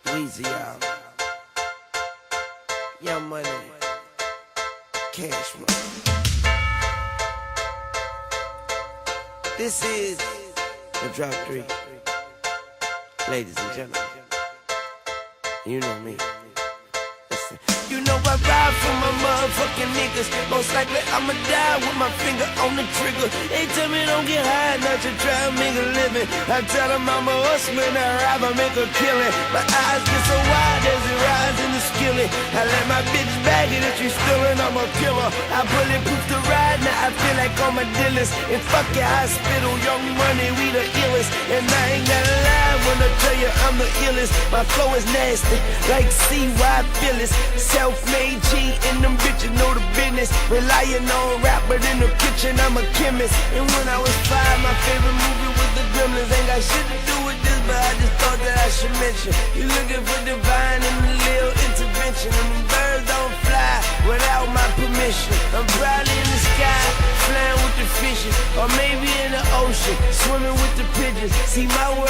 Weezy out. Young Money. Cash Money. This is the Drop 3. Ladies and gentlemen, you know me. Listen. You know I ride for my motherfucking niggas. Most likely I'ma die with my finger on the trigger. They tell me don't get high, not to try to make a living. I tell them I'm a hustler, I rap, I make a killing. My eyes get so wide as it rides in the skillet. I let my bitch bag it if she stealing, I'm a killer. I bulletproof the ride, now I feel like I'm a dealers. And fuck your hospital, Young Money, we the illest. And I ain't gotta lie when I tell you I'm the illest. My flow is nasty, like CY Phyllis. Self-made G and them bitches know the business. Relying on rap, but in the kitchen I'm a chemist. And when I was 5, my favorite movie was The Gremlins. Ain't got shit to do with this, but I just thought that I should mention. You looking for divine and a little intervention. And them birds don't fly without my permission. I'm probably in the sky, flying with the fishes. Or maybe in the ocean, swimming with the pigeons. See, my world